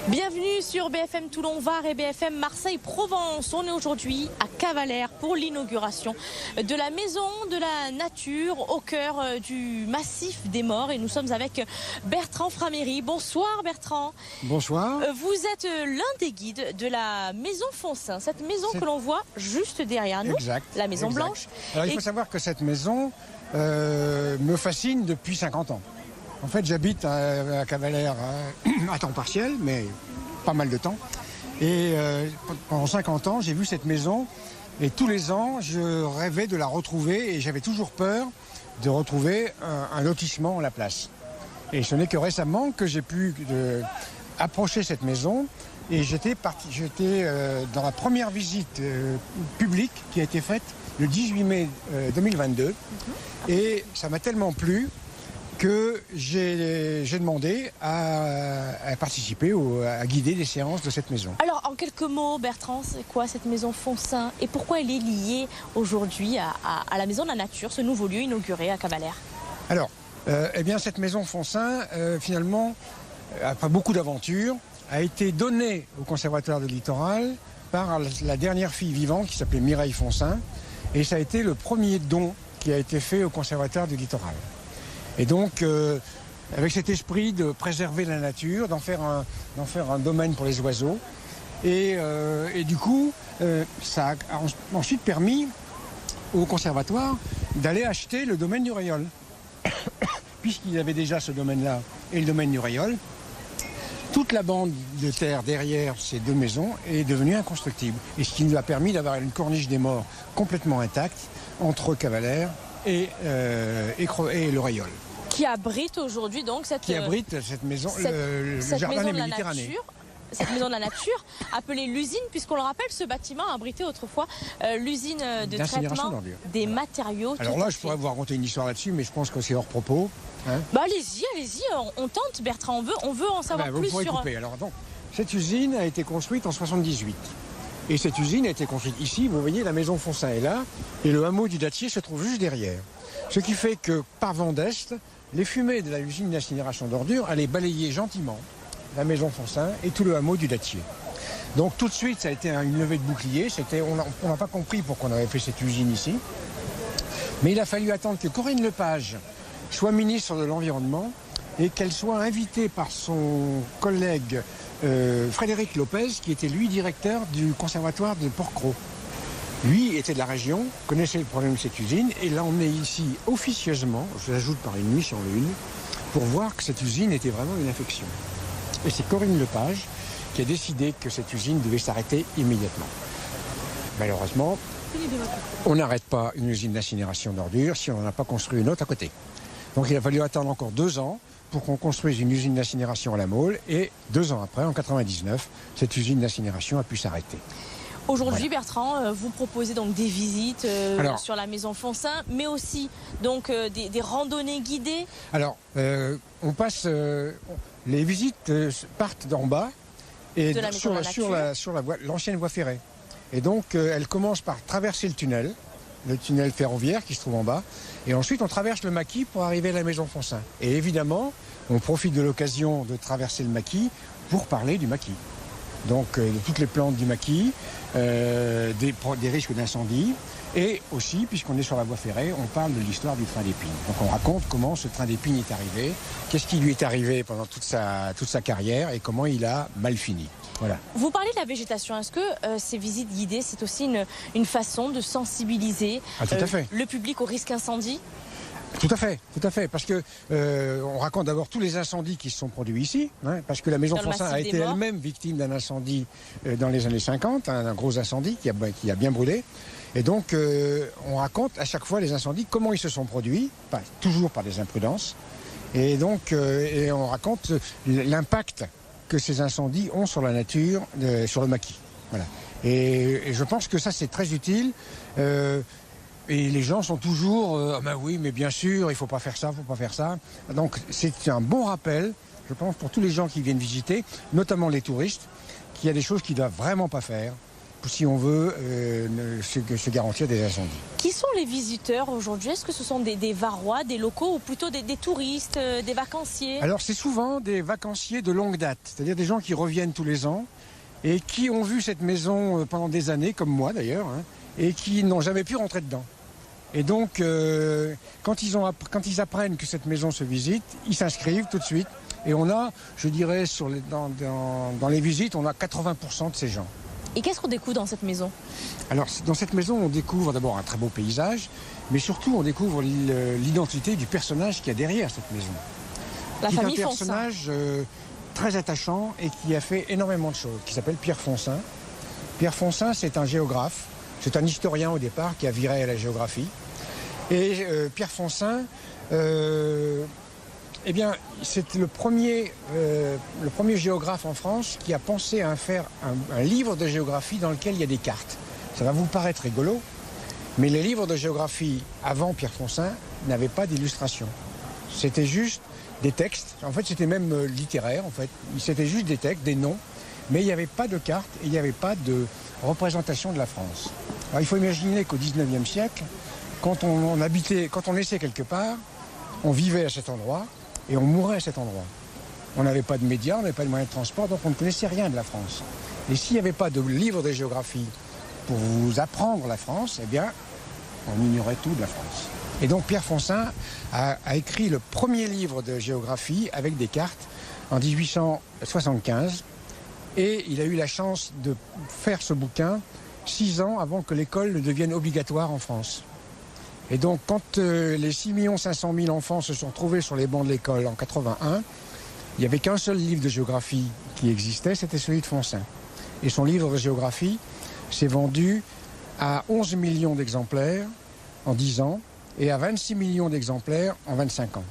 Bienvenue sur BFM Toulon-Var et BFM Marseille-Provence. On est aujourd'hui à Cavalère pour l'inauguration de la Maison de la Nature au cœur du massif des Morts. Et nous sommes avec Bertrand Framéry. Bonsoir Bertrand. Bonsoir. Vous êtes l'un des guides de la Maison Foncin, cette maison que l'on voit juste derrière nous, exact, la Maison exact. Blanche. Alors il faut savoir que cette maison me fascine depuis 50 ans. En fait, j'habite à Cavalère à temps partiel, mais pas mal de temps. Et pendant 50 ans, j'ai vu cette maison. Et tous les ans, je rêvais de la retrouver. Et j'avais toujours peur de retrouver un lotissement à la place. Et ce n'est que récemment que j'ai pu approcher cette maison. Et j'étais dans la première visite publique qui a été faite le 18 mai 2022. Et ça m'a tellement plu que j'ai demandé à participer, à guider les séances de cette maison. Alors, en quelques mots, Bertrand, c'est quoi cette maison Foncin et pourquoi elle est liée aujourd'hui à la Maison de la Nature, ce nouveau lieu inauguré à Cavalère? Alors, eh bien, cette maison Foncin, finalement, après beaucoup d'aventures, a été donnée au Conservatoire du Littoral par la dernière fille vivante qui s'appelait Mireille Foncin. Et ça a été le premier don qui a été fait au Conservatoire du Littoral. Et donc, avec cet esprit de préserver la nature, d'en faire un domaine pour les oiseaux. Et du coup, ça a ensuite permis au conservatoire d'aller acheter le domaine du Rayol. Puisqu'il avait déjà ce domaine-là et le domaine du Rayol, toute la bande de terre derrière ces deux maisons est devenue inconstructible. Et ce qui nous a permis d'avoir une corniche des Morts complètement intacte entre Cavalère et le Rayol. Qui abrite aujourd'hui donc cette maison, le jardin des Méditerranées. Cette maison de la nature, appelée l'usine, puisqu'on le rappelle, ce bâtiment abritait autrefois l'usine de traitement des matériaux. Alors là, je pourrais vous raconter une histoire là-dessus, mais je pense que c'est hors propos. Hein. Bah allez-y, on tente Bertrand, on veut en savoir plus sur... Couper. Alors donc, cette usine a été construite en 78. Et cette usine a été construite ici, vous voyez, la maison Foncin est là, et le hameau du Dattier se trouve juste derrière. Ce qui fait que, par vent d'est, les fumées de la usine d'incinération d'ordures allaient balayer gentiment la maison Foncin et tout le hameau du Dattier. Donc tout de suite, ça a été une levée de bouclier. On n'a pas compris pourquoi on avait fait cette usine ici. Mais il a fallu attendre que Corinne Lepage soit ministre de l'Environnement et qu'elle soit invitée par son collègue Frédéric Lopez, qui était lui directeur du conservatoire de Porquerolles. Lui était de la région, connaissait le problème de cette usine et l'a emmené ici officieusement, je l'ajoute par une nuit sur l'une, pour voir que cette usine était vraiment une infection. Et c'est Corinne Lepage qui a décidé que cette usine devait s'arrêter immédiatement. Malheureusement, on n'arrête pas une usine d'incinération d'ordures si on n'en a pas construit une autre à côté. Donc il a fallu attendre encore 2 ans pour qu'on construise une usine d'incinération à la Mole et 2 ans après, en 99, cette usine d'incinération a pu s'arrêter. Aujourd'hui, voilà. Bertrand, vous proposez donc des visites sur la maison Foncin, mais aussi donc des randonnées guidées. Alors, on passe, les visites partent d'en bas et sur l'ancienne voie ferrée. Et donc, elles commencent par traverser le tunnel ferroviaire qui se trouve en bas, et ensuite on traverse le maquis pour arriver à la maison Foncin. Et évidemment, on profite de l'occasion de traverser le maquis pour parler du maquis. Donc de toutes les plantes du maquis, des risques d'incendie, et aussi, puisqu'on est sur la voie ferrée, on parle de l'histoire du train d'Épines. Donc on raconte comment ce train d'Épines est arrivé, qu'est-ce qui lui est arrivé pendant toute sa carrière et comment il a mal fini. Voilà. Vous parlez de la végétation, est-ce que ces visites guidées, c'est aussi une façon de sensibiliser le public au risque incendie ? Tout à fait, parce que on raconte d'abord tous les incendies qui se sont produits ici, hein, parce que la maison Foncin a été elle-même victime d'un incendie dans les années 50, un gros incendie qui a bien brûlé. Et donc on raconte à chaque fois les incendies, comment ils se sont produits, toujours par des imprudences, et donc et on raconte l'impact que ces incendies ont sur la nature, sur le maquis. Voilà. Et je pense que ça c'est très utile. Et les gens sont toujours ben oui, mais bien sûr, il ne faut pas faire ça, il ne faut pas faire ça. Donc c'est un bon rappel, je pense, pour tous les gens qui viennent visiter, notamment les touristes, qu'il y a des choses qu'ils ne doivent vraiment pas faire. si on veut se garantir des incendies. Qui sont les visiteurs aujourd'hui? Est-ce que ce sont des Varois, des locaux ou plutôt des touristes, des vacanciers? Alors c'est souvent des vacanciers de longue date, c'est-à-dire des gens qui reviennent tous les ans et qui ont vu cette maison pendant des années, comme moi d'ailleurs, hein, et qui n'ont jamais pu rentrer dedans. Et donc quand ils apprennent que cette maison se visite, ils s'inscrivent tout de suite. Et on a, je dirais, dans les visites, on a 80% de ces gens. Et qu'est-ce qu'on découvre dans cette maison? Alors, dans cette maison, on découvre d'abord un très beau paysage, mais surtout, on découvre l'identité du personnage qui a derrière cette maison. La famille Foncin. Un Foncin. personnage très attachant et qui a fait énormément de choses, qui s'appelle Pierre Foncin. Pierre Foncin, c'est un géographe, c'est un historien au départ qui a viré à la géographie. Et Pierre Foncin... eh bien, c'est le premier géographe en France qui a pensé à faire un livre de géographie dans lequel il y a des cartes. Ça va vous paraître rigolo, mais les livres de géographie avant Pierre Foncin n'avaient pas d'illustration. C'était juste des textes. En fait, c'était même littéraire. En fait, c'était juste des textes, des noms, mais il n'y avait pas de cartes et il n'y avait pas de représentation de la France. Alors, il faut imaginer qu'au XIXe siècle, quand on naissait quelque part, on vivait à cet endroit. Et on mourait à cet endroit. On n'avait pas de médias, on n'avait pas de moyens de transport, donc on ne connaissait rien de la France. Et s'il n'y avait pas de livre de géographie pour vous apprendre la France, eh bien, on ignorait tout de la France. Et donc Pierre Foncin a écrit le premier livre de géographie avec des cartes en 1875. Et il a eu la chance de faire ce bouquin 6 ans avant que l'école ne devienne obligatoire en France. Et donc, quand les 6 500 000 enfants se sont trouvés sur les bancs de l'école en 81, il n'y avait qu'un seul livre de géographie qui existait, c'était celui de Foncin. Et son livre de géographie s'est vendu à 11 millions d'exemplaires en 10 ans et à 26 millions d'exemplaires en 25 ans.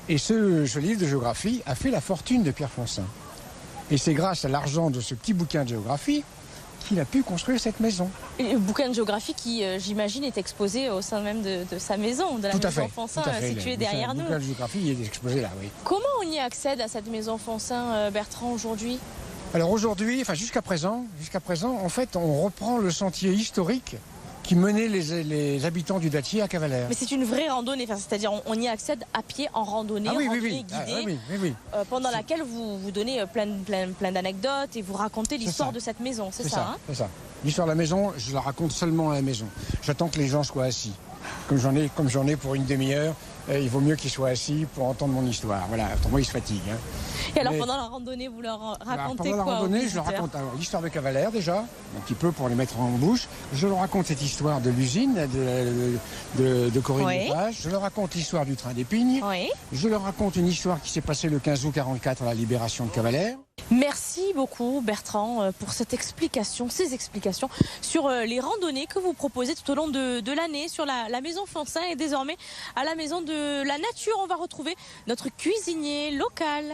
Et ce livre de géographie a fait la fortune de Pierre Foncin. Et c'est grâce à l'argent de ce petit bouquin de géographie qu'il a pu construire cette maison. Et le bouquin de géographie qui, j'imagine, est exposé au sein même de sa maison, de la maison Foncin, située derrière nous. Le bouquin de géographie est exposé là, oui. Comment on y accède à cette maison Foncin, Bertrand, aujourd'hui? Alors aujourd'hui, enfin jusqu'à présent, en fait, on reprend le sentier historique qui menait les habitants du Dattier à Cavalère. Mais c'est une vraie randonnée, c'est-à-dire on y accède à pied en randonnée, randonnée guidée, pendant laquelle vous donnez plein d'anecdotes et vous racontez l'histoire de cette maison, c'est ça, hein? C'est ça. L'histoire de la maison, je la raconte seulement à la maison. J'attends que les gens soient assis. Comme j'en ai pour une demi-heure, il vaut mieux qu'ils soient assis pour entendre mon histoire. Voilà, autrement ils se fatiguent. Hein. Et alors pendant la randonnée, vous leur racontez quoi? Pendant la randonnée, je leur raconte l'histoire de Cavalère déjà, un petit peu pour les mettre en bouche. Je leur raconte cette histoire de l'usine de Corinne Lepage. Je leur raconte l'histoire du train d'Épines. Oui. Je leur raconte une histoire qui s'est passée le 15 août 44 à la libération de Cavalère. Merci beaucoup Bertrand pour ces explications sur les randonnées que vous proposez tout au long de l'année sur la maison Foncin et désormais à la maison de la nature. On va retrouver notre cuisinier local.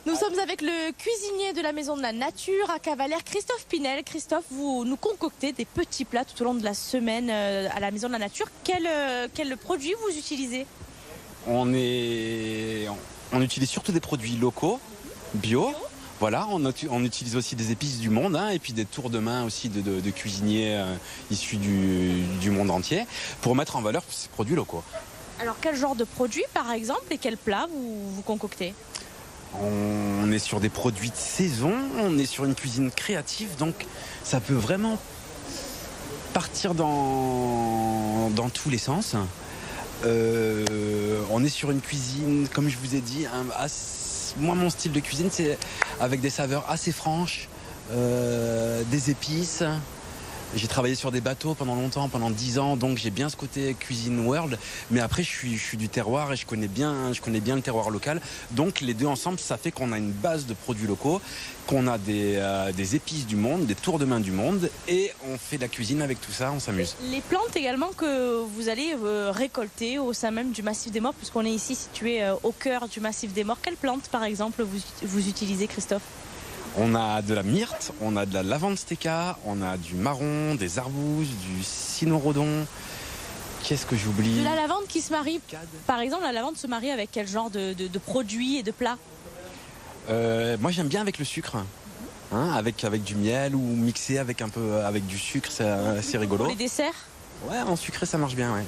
Nous sommes avec le cuisinier de la maison de la nature à Cavalère, Christophe Pinel. Christophe, vous nous concoctez des petits plats tout au long de la semaine à la maison de la nature. Quel produit vous utilisez? On utilise surtout des produits locaux, bio. Voilà, on utilise aussi des épices du monde et puis des tours de main aussi de cuisiniers issus du monde entier pour mettre en valeur ces produits locaux. Alors quel genre de produits par exemple et quels plats vous concoctez? On est sur des produits de saison, on est sur une cuisine créative, donc ça peut vraiment partir dans tous les sens. On est sur une cuisine, comme je vous ai dit, moi mon style de cuisine c'est avec des saveurs assez franches, des épices. J'ai travaillé sur des bateaux pendant longtemps, pendant 10 ans, donc j'ai bien ce côté cuisine world. Mais après, je suis du terroir et je connais bien le terroir local. Donc les deux ensemble, ça fait qu'on a une base de produits locaux, qu'on a des épices du monde, des tours de main du monde, et on fait de la cuisine avec tout ça, on s'amuse. Les plantes également que vous allez récolter au sein même du Massif des Morts, puisqu'on est ici situé au cœur du Massif des Morts. Quelles plantes, par exemple, vous utilisez, Christophe? On a de la myrte, on a de la lavande stecca, on a du marron, des arbouzes, du cynorrhodon. Qu'est-ce que j'oublie? De la lavande qui se marie. Par exemple, la lavande se marie avec quel genre de produits et de plats? Moi, j'aime bien avec le sucre. hein, avec du miel ou mixé avec avec du sucre, c'est rigolo. Pour les desserts? Ouais, en sucré ça marche bien, ouais.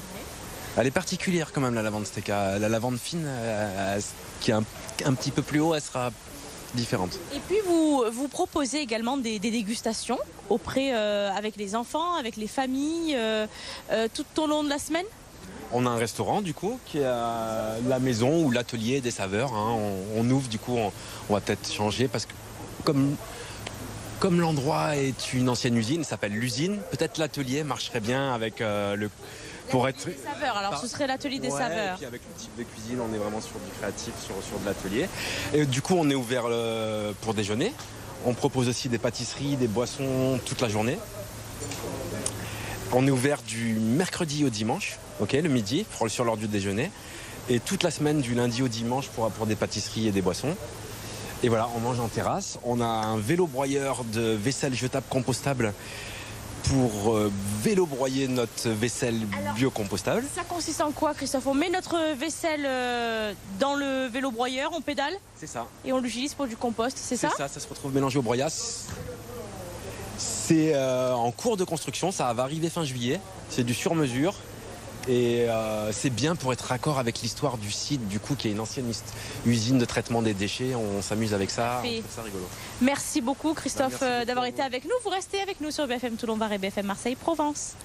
Elle est particulière quand même la lavande stecca. La lavande fine, qui est un petit peu plus haut, elle sera différente. Et puis vous proposez également des dégustations avec les enfants, avec les familles, tout au long de la semaine? On a un restaurant du coup qui est à la maison ou l'atelier des saveurs, hein. On ouvre du coup, on va peut-être changer parce que comme l'endroit est une ancienne usine, ça s'appelle l'usine, peut-être l'atelier marcherait bien avec pour être... Des saveurs, alors ce serait l'atelier des saveurs. Et puis avec le type de cuisine, on est vraiment sur du créatif, sur de l'atelier. Et du coup, on est ouvert pour déjeuner. On propose aussi des pâtisseries, des boissons toute la journée. On est ouvert du mercredi au dimanche, le midi, sur l'heure du déjeuner. Et toute la semaine, du lundi au dimanche, pour des pâtisseries et des boissons. Et voilà, on mange en terrasse. On a un vélo broyeur de vaisselle jetable compostable pour vélo-broyer notre vaisselle biocompostable. Ça consiste en quoi, Christophe? On met notre vaisselle dans le vélo-broyeur, on pédale? C'est ça. Et on l'utilise pour du compost, c'est ça? C'est ça, ça se retrouve mélangé au broyat. C'est en cours de construction, ça va arriver fin juillet. C'est du sur-mesure. Et c'est bien pour être raccord avec l'histoire du site, du coup, qui est une ancienne usine de traitement des déchets. On s'amuse avec ça, on trouve ça rigolo. Merci beaucoup, Christophe, Merci beaucoup d'avoir été avec nous. Vous restez avec nous sur BFM Toulon-Var et BFM Marseille-Provence.